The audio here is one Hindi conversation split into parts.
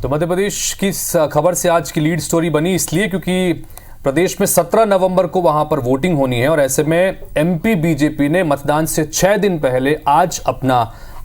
तो मध्य प्रदेश की खबर से आज की लीड स्टोरी बनी इसलिए क्योंकि प्रदेश में 17 नवंबर को वहां पर वोटिंग होनी है और ऐसे में एमपी बीजेपी ने मतदान से 6 दिन पहले आज अपना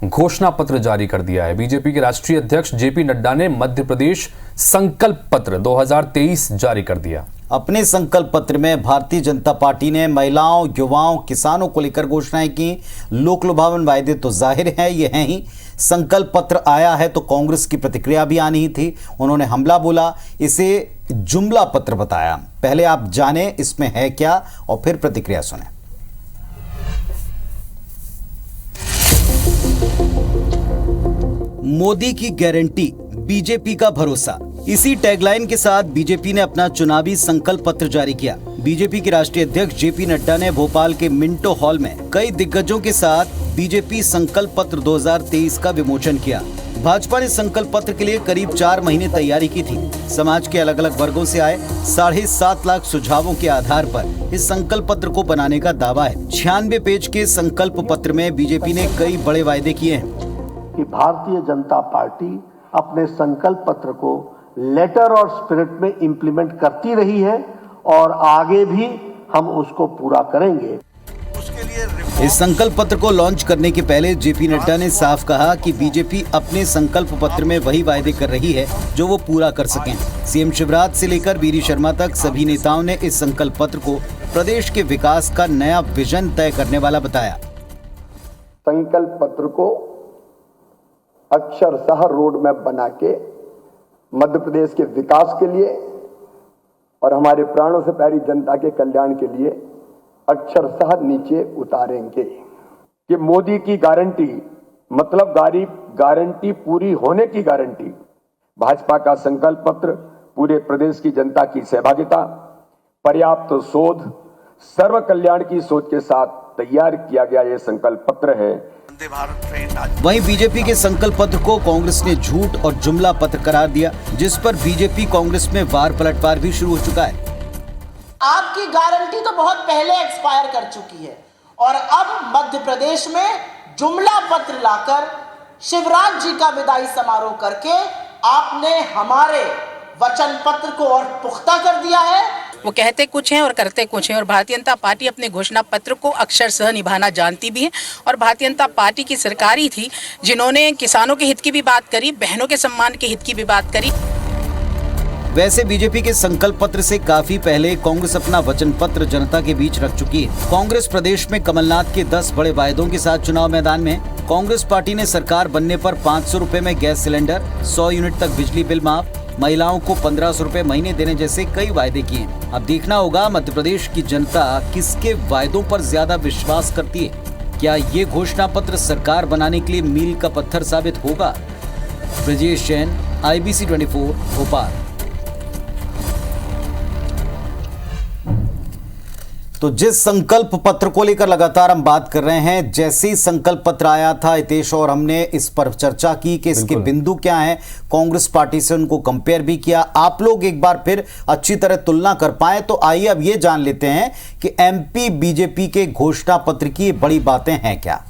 घोषणा पत्र जारी कर दिया है। बीजेपी के राष्ट्रीय अध्यक्ष जेपी नड्डा ने मध्य प्रदेश संकल्प पत्र 2023 जारी कर दिया। अपने संकल्प पत्र में भारतीय जनता पार्टी ने महिलाओं, युवाओं, किसानों को लेकर घोषणाएं की। लोक लुभावन वायदे तो जाहिर है ये हैं ही। संकल्प पत्र आया है तो कांग्रेस की प्रतिक्रिया भी आनी ही थी। उन्होंने हमला बोला, इसे जुमला पत्र बताया। पहले आप जाने इसमें है क्या और फिर प्रतिक्रिया सुने। मोदी की गारंटी, बीजेपी का भरोसा, इसी टैगलाइन के साथ बीजेपी ने अपना चुनावी संकल्प पत्र जारी किया। बीजेपी के राष्ट्रीय अध्यक्ष जेपी नड्डा ने भोपाल के मिंटो हॉल में कई दिग्गजों के साथ बीजेपी संकल्प पत्र 2023 का विमोचन किया। भाजपा ने संकल्प पत्र के लिए करीब 4 महीने तैयारी की थी। समाज के अलग अलग वर्गों से आए 7.5 लाख सुझावों के आधार पर इस संकल्प पत्र को बनाने का दावा है। 96 पेज के संकल्प पत्र में बीजेपी ने कई बड़े वायदे किए हैं कि भारतीय जनता पार्टी अपने संकल्प पत्र को लेटर और स्पिरिट में इंप्लीमेंट करती रही है और आगे भी हम उसको पूरा करेंगे। इस संकल्प पत्र को लॉन्च करने के पहले जेपी नड्डा ने साफ कहा कि बीजेपी अपने संकल्प पत्र में वही वायदे कर रही है जो वो पूरा कर सकें। सीएम शिवराज से लेकर बीडी शर्मा तक सभी नेताओं ने इस संकल्प पत्र को प्रदेश के विकास का नया विजन तय करने वाला बताया। संकल्प पत्र को अक्षरशः रोड मैप बना के मध्य प्रदेश के विकास के लिए और हमारे प्राणों से प्यारी जनता के कल्याण के लिए अक्षरशः नीचे उतारेंगे। कि मोदी की गारंटी मतलब गारंटी पूरी होने की गारंटी। भाजपा का संकल्प पत्र पूरे प्रदेश की जनता की सहभागिता, पर्याप्त शोध, सर्व कल्याण की सोच के साथ तैयार किया गया ये संकल्प पत्र है। वहीं बीजेपी के संकल्प पत्र को कांग्रेस ने झूठ और जुमला पत्र करार दिया, जिस पर बीजेपी कांग्रेस में वार पलटवार भी शुरू हो चुका है। आपकी गारंटी तो बहुत पहले एक्सपायर कर चुकी है और अब मध्य प्रदेश में जुमला पत्र लाकर शिवराज जी का विदाई समारोह करके आपने हमारे वचन पत्र को और पुख्ता कर दिया है। वो कहते कुछ हैं और करते कुछ हैं और भारतीय जनता पार्टी अपने घोषणा पत्र को अक्षरशः निभाना जानती भी है और भारतीय जनता पार्टी की सरकार ही थी जिन्होंने किसानों के हित की भी बात करी, बहनों के सम्मान के हित की भी बात करी। वैसे बीजेपी के संकल्प पत्र से काफी पहले कांग्रेस अपना वचन पत्र जनता के बीच रख चुकी है। कांग्रेस प्रदेश में कमलनाथ के 10 बड़े वायदों के साथ चुनाव मैदान में है। कांग्रेस पार्टी ने सरकार बनने पर 500 रुपए में गैस सिलेंडर, 100 यूनिट तक बिजली बिल माफ, महिलाओं को 1500 रुपए महीने देने जैसे कई वायदे किए। अब देखना होगा मध्य प्रदेश की जनता किसके वायदों पर ज्यादा विश्वास करती है। क्या ये घोषणा पत्र सरकार बनाने के लिए मील का पत्थर साबित होगा? ब्रजेश जैन, IBC 24, भोपाल। तो जिस संकल्प पत्र को लेकर लगातार हम बात कर रहे हैं, जैसे ही संकल्प पत्र आया था हितेश और हमने इस पर चर्चा की कि इसके बिंदु क्या हैं, कांग्रेस पार्टी से उनको कंपेयर भी किया। आप लोग एक बार फिर अच्छी तरह तुलना कर पाए तो आइए अब ये जान लेते हैं कि एमपी बीजेपी के घोषणा पत्र की बड़ी बातें हैं क्या।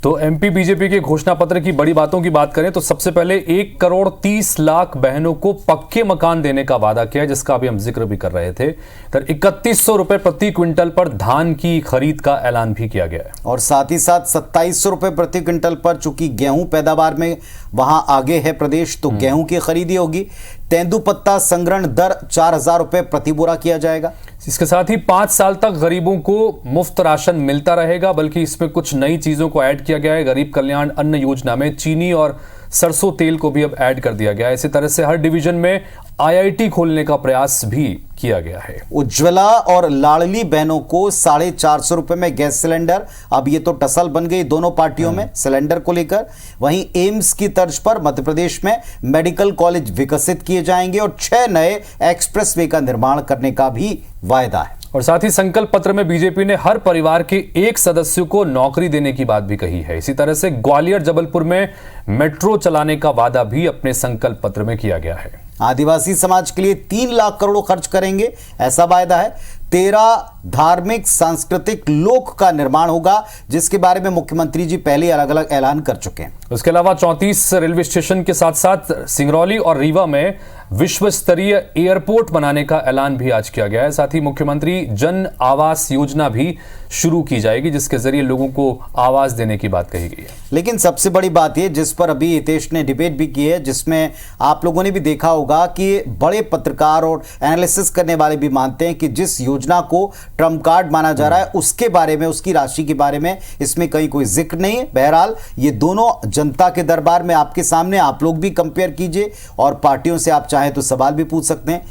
तो एमपी बीजेपी के घोषणा पत्र की बड़ी बातों की बात करें तो सबसे पहले 1,30,00,000 बहनों को पक्के मकान देने का वादा किया है, जिसका अभी हम जिक्र भी कर रहे थे। तो 3100 रुपए प्रति क्विंटल पर धान की खरीद का ऐलान भी किया गया है और साथ ही साथ 2700 रुपए प्रति क्विंटल पर, चूंकि गेहूं पैदावार में वहां आगे है प्रदेश, तो गेहूं की खरीदी होगी। तेंदुपत्ता संग्रहण दर 4000 रुपए प्रति बोरा किया जाएगा। इसके साथ ही 5 साल तक गरीबों को मुफ्त राशन मिलता रहेगा, बल्कि इसमें कुछ नई चीजों को ऐड किया गया है। गरीब कल्याण अन्न योजना में चीनी और सरसों तेल को भी अब ऐड कर दिया गया है। इसी तरह से हर डिवीजन में IIT खोलने का प्रयास भी किया गया है। उज्ज्वला और लाडली बहनों को 450 रुपए में गैस सिलेंडर, अब ये तो टसल बन गई दोनों पार्टियों में सिलेंडर को लेकर। वहीं एम्स की तर्ज पर मध्य प्रदेश में मेडिकल कॉलेज विकसित किए जाएंगे और 6 नए एक्सप्रेसवे का निर्माण करने का भी वायदा है। और साथ ही संकल्प पत्र में बीजेपी ने हर परिवार के एक सदस्य को नौकरी देने की बात भी कही है। इसी तरह से ग्वालियर जबलपुर में मेट्रो चलाने का वादा भी अपने संकल्प पत्र में किया गया है। आदिवासी समाज के लिए 3 लाख करोड़ खर्च करेंगे, ऐसा वायदा है। 13 धार्मिक सांस्कृतिक लोक का निर्माण होगा, जिसके बारे में मुख्यमंत्री जी पहले अलग अलग ऐलान कर चुके हैं। उसके अलावा 34 रेलवे स्टेशन के साथ साथ सिंगरौली और रीवा में विश्व स्तरीय एयरपोर्ट बनाने का ऐलान भी आज किया गया है। साथ ही मुख्यमंत्री जन आवास योजना भी शुरू की जाएगी, जिसके जरिए लोगों को आवास देने की बात कही गई है। लेकिन सबसे बड़ी बात यह, जिस पर अभी हितेश ने डिबेट भी की है, जिसमें आप लोगों ने भी देखा होगा कि बड़े पत्रकार और एनालिसिस करने वाले भी मानते हैं कि जिस योजना को ट्रम्प कार्ड माना जा रहा है, उसके बारे में, उसकी राशि के बारे में इसमें कहीं कोई जिक्र नहीं है। बहरहाल ये दोनों जनता के दरबार में आपके सामने, आप लोग भी कंपेयर कीजिए और पार्टियों से आप चाहें तो सवाल भी पूछ सकते हैं।